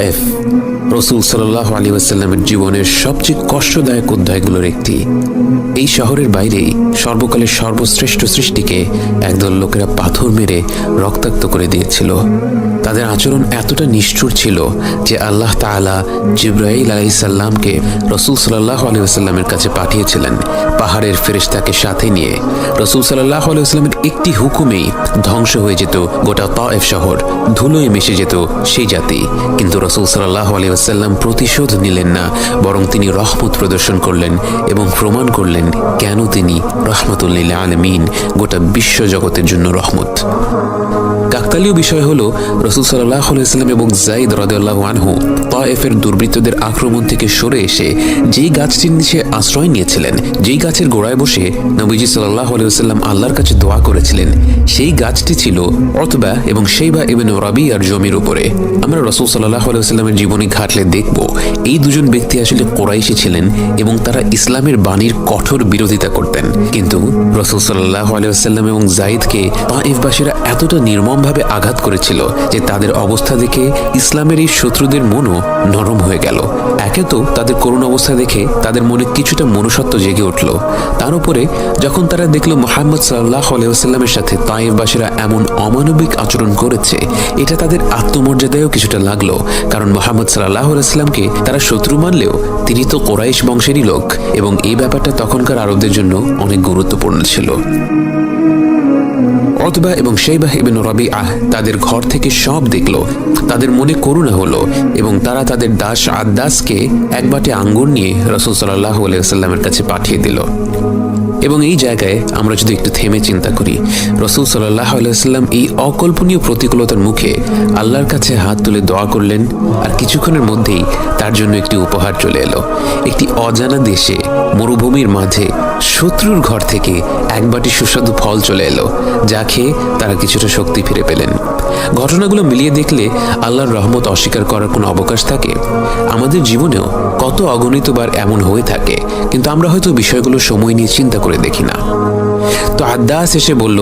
তায়েফ রাসূল সাল্লাল্লাহু আলাইহি ওয়াসাল্লামের জীবনের সবচেয়ে কষ্টদায়ক অধ্যায়গুলোর একটি। এই শহরের বাইরেই সর্বকালের সর্বশ্রেষ্ঠ সৃষ্টিকে একদল লোকেরা পাথর মেরে রক্তাক্ত করে দিয়েছিল। তাদের আচরণ এতটা নিষ্ঠুর ছিল যে আল্লাহ তাআলা জিবরাইল আলাইহিস সালামকে রাসূল সাল্লাল্লাহু আলাইহি ওয়াসাল্লামের কাছে পাঠিয়েছিলেন পাহাড়ের ফেরেশতাকে সাথে নিয়ে। রাসূল সাল্লাল্লাহু আলাইহি ওয়াসাল্লামের একটি হুকুমেই ধ্বংস হয়ে যেত গোটা তায়েফ শহর, ধুলোয় মিশে যেত সেই জাতি। কিন্তু রাসূল সাল্লাল্লাহু আলাইহি ওয়াসাল্লাম প্রতিশোধ নিলেন না, বরং তিনি রহমত প্রদর্শন করলেন এবং প্রমাণ করলেন কেন তিনি রাহমাতুল লিল আলামিন, গোটা বিশ্ব জগতের জন্য রহমত। কাকতালীয় বিষয় হলো রাসূল সাল্লাল্লাহু আলাইহি ওয়াসাল্লাম এবং যায়েদ রাদিয়াল্লাহু আনহু তায়েফের দুর্বৃত্তদের আক্রমণ থেকে সরে এসে যেই গাছটির নিচে আশ্রয় নিয়েছিলেন, যেই গাছের গোড়ায় বসে নবীজি সাল্লাল্লাহু আলাইহি ওয়াসাল্লাম আল্লাহর কাছে দোয়া করেছিলেন, সেই গাছটি ছিল উতবা এবং শাইবা ইবনে রাবিয়ার জমির উপরে। আমরা রাসূল সাল্লাল্লাহু আলাইহি ওয়াসাল্লামের জীবনী ঘাটলে দেখব এই দুজন ব্যক্তি আসলে কুরাইশী ছিলেন এবং তারা ইসলামের বাণীর কঠোর বিরোধিতা করতেন। কিন্তু রাসূল সাল্লাল্লাহু আলাইহি ওয়াসাল্লাম এবং যায়েদকে তায়েফবাসীরা এতটা নির্মমভাবে আঘাত করেছিল যে তাদের অবস্থা দেখে ইসলামের এই শত্রুদের মনও নরম হয়ে গেল। একে তো তাদের করুণ অবস্থা দেখে তাদের মনে কিছুটা মনুষ্যত্ব জেগে উঠল, তার উপরে যখন তারা দেখল মুহাম্মদ সাল্লাল্লাহু আলাইহি ওয়াসাল্লামের সাথে তায়েফবাসীরা এমন অমানবিক আচরণ করেছে, এটা তাদের আত্মমর্যাদায়ও কিছুটা লাগলো। কারণ মুহাম্মদ সাল্লাল্লাহু আলাইহি ওয়াসাল্লামকে তারা শত্রু মানলেও তিনি তো কুরাইশ বংশেরই লোক, এবং এই ব্যাপারটা তখনকার আরবদের জন্য অনেক গুরুত্বপূর্ণ ছিল। উতবা এবং শাইবা ইবনে রাবিআহ তাদের ঘর থেকে সব দেখল, তাদের মনে করুণা হলো এবং তারা তাদের দাস আদ্দাসকে এক বাটি আঙ্গুর নিয়ে রাসূল সাল্লাল্লাহু আলাইহি ওয়াসাল্লামের কাছে পাঠিয়ে দিল। এবং এই জায়গায় আমরা যদি একটু থেমে চিন্তা করি, রাসূল সাল্লাল্লাহু আলাইহি ওয়াসাল্লাম এই অকল্পনীয় প্রতিকূলতার মুখে আল্লাহর কাছে হাত তুলে দোয়া করলেন, আর কিছুক্ষণের মধ্যেই তার জন্য একটি উপহার চলে এলো। একটি অজানা দেশে মরুভূমির মাঝে শত্রুর ঘর থেকে এক বাটি সুস্বাদু ফল চলে এলো, যা খেয়ে তারা কিছুটা শক্তি ফিরে পেলেন। ঘটনাগুলো মিলিয়ে দেখলে আল্লাহর রহমত অস্বীকার করার কোনো অবকাশ থাকে? আমাদের জীবনেও কত অগণিতবার এমন হয়ে থাকে, কিন্তু আমরা হয়তো বিষয়গুলো সময় নিয়ে চিন্তা করে দেখি না। তো আদ্দাস এসে বলল,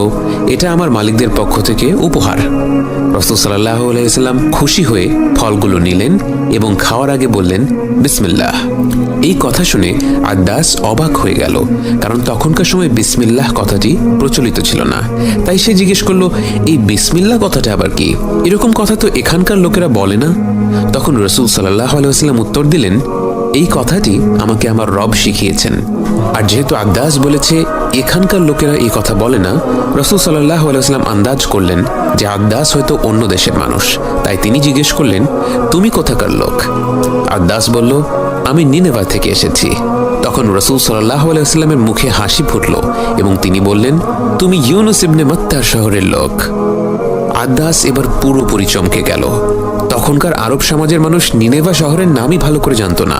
এটা আমার মালিকদের পক্ষ থেকে উপহার। রাসূল সাল্লাল্লাহু আলাইহি ওয়াসাল্লাম খুশি হয়ে ফলগুলো নিলেন এবং খাওয়ার আগে বললেন, বিসমিল্লাহ। এই কথা শুনে আদ্দাস অবাক হয়ে গেল, কারণ তখনকার সময় বিসমিল্লাহ কথাটি প্রচলিত ছিল না। তাই সে জিজ্ঞেস করলো, এই বিসমিল্লাহ কথাটা আবার কি? এরকম কথা তো এখানকার লোকেরা বলে না। তখন রাসূল সাল্লাল্লাহু আলাইহি ওয়াসাল্লাম উত্তর দিলেন, এই কথাটি আমাকে আমার রব শিখিয়েছেন। আর যেহেতু আদ্দাস বলেছে এখানকার লোকেরা এই কথা বলে না, রাসূল সাল্লাল্লাহু আলাইহি ওয়াসাল্লাম আন্দাজ করলেন যে আদ্দাস হয়তো অন্য দেশের মানুষ। তাই তিনি জিজ্ঞেস করলেন, তুমি কোথাকার লোক? আদ্দাস বলল, আমি নিনেভা থেকে এসেছি। তখন রাসূল সাল্লাল্লাহু আলাইহি ওয়াসাল্লামের মুখে হাসি ফুটল এবং তিনি বললেন, তুমি ইউনুস ইবনে মাত্তার শহরের লোক। আদ্দাস এবার পুরোপুরি চমকে গেল। তখনকার আরব সমাজের মানুষ নিনেভা শহরের নামই ভালো করে জানত না,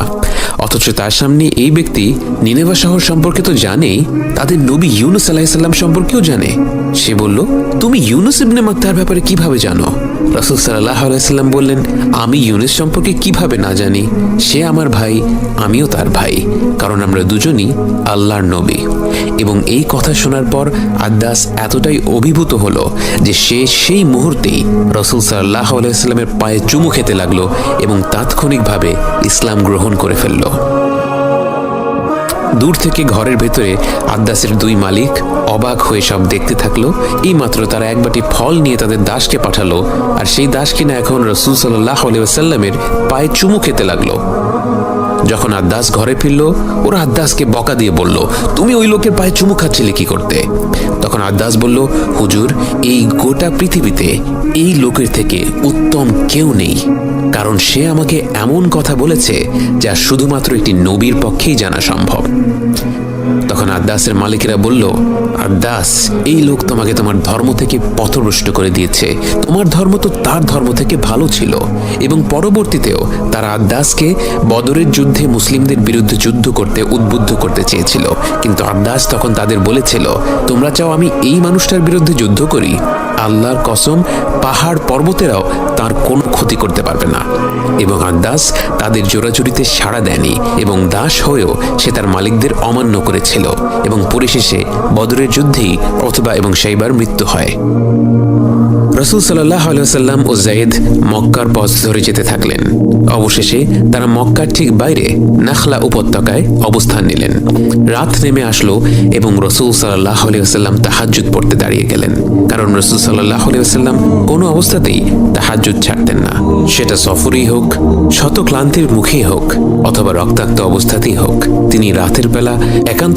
অথচ তার সামনে এই ব্যক্তি নিনেভা শহর সম্পর্কে তো জানেই, তাদের নবী ইউনুস আলাইহিস সালাম সম্পর্কেও জানে। সে বলল, তুমি ইউনুস ইবনে মাত্তার ব্যাপারে কিভাবে জানো? রাসূল সাল্লাল্লাহু আলাইহি ওয়াসাল্লাম বললেন, আমি ইউনুস সম্পর্কে কিভাবে না জানি? সে আমার ভাই, আমিও তার ভাই, কারণ আমরা দুজনই আল্লাহর নবী। এবং এই কথা শোনার পর আদ্দাস এতটাই অভিভূত হলো যে সে সেই মুহূর্তেই রাসূল সাল্লাল্লাহু আলাইহি ওয়াসাল্লামের পায়ে চুমু খেতে লাগলো এবং তাৎক্ষণিকভাবে ইসলাম গ্রহণ করে ফেলল। দূর থেকে ঘরের ভেতরে আদ্দাসের দুই মালিক অবাক হয়ে সব দেখতে থাকলো। এইমাত্র তারা এক বাটি ফল নিয়ে তাদের দাসকে পাঠালো, আর সেই দাস কিনা এখন রাসূল সাল্লাল্লাহু আলাইহি ওয়াসাল্লামের পায়ে চুমু খেতে লাগলো। যখন আদ্দাস ঘরে ফিরল, ওরা আদ্দাসকে বকা দিয়ে বলল, তুমি ওই লোকের পায়ে চুমু খাচ্ছিলে কি করতে? তখন আদ্দাস বলল, হুজুর, এই গোটা পৃথিবীতে এই লোকের থেকে উত্তম কেউ নেই, কারণ সে আমাকে এমন কথা বলেছে যা শুধুমাত্র একটি নবীর পক্ষেই জানা সম্ভব। তখন আদ্দাসের মালিকেরা বলল, আদ্দাস, এই লোক তোমাকে তোমার ধর্ম থেকে পথভ্রষ্ট করে দিয়েছে। তোমার ধর্ম তো তার ধর্ম থেকে ভালো ছিল। এবং পরবর্তীতেও তারা আদ্দাসকে বদরের যুদ্ধে মুসলিমদের বিরুদ্ধে যুদ্ধ করতে উদ্বুদ্ধ করতে চেয়েছিল, কিন্তু আদ্দাস তখন তাদের বলেছিল, তোমরা চাও আমি এই মানুষটার বিরুদ্ধে যুদ্ধ করি? আল্লাহর কসম, পাহাড় পর্বতেরাও তার কোনো ক্ষতি করতে পারবে না। এবং আদ্দাস তাদের জোরাজুরিতে সাড়া দেয়নি এবং দাস হয়েও সে তার মালিকদের অমান্য করেছিল, এবং পরিশেষে বদরের যুদ্ধেই উতবা এবং শাইবার মৃত্যু হয়। রাসূল সাল্লাল্লাহু আলাইহি ওয়াসাল্লাম ও যায়েদ মক্কার পথ ধরে যেতে থাকলেন। অবশেষে তারা মক্কার ঠিক বাইরে নাখলা উপত্যকায় অবস্থান নিলেন। রাত নেমে আসলো এবং রাসূল সাল্লাল্লাহু আলাইহি ওয়াসাল্লাম তাহাজ্জুদ পড়তে দাঁড়িয়ে গেলেন, কারণ রাসূল সাল্লাল্লাহু আলাইহি ওয়াসাল্লাম কোনো অবস্থাতেই তাহাজ্জুদ ছাড়তেন না। সেটা সফরেই হোক, শত ক্লান্তির মুখেই হোক, অথবা রক্তাক্ত অবস্থাতেই হোক, তিনি রাতের বেলা একান্ত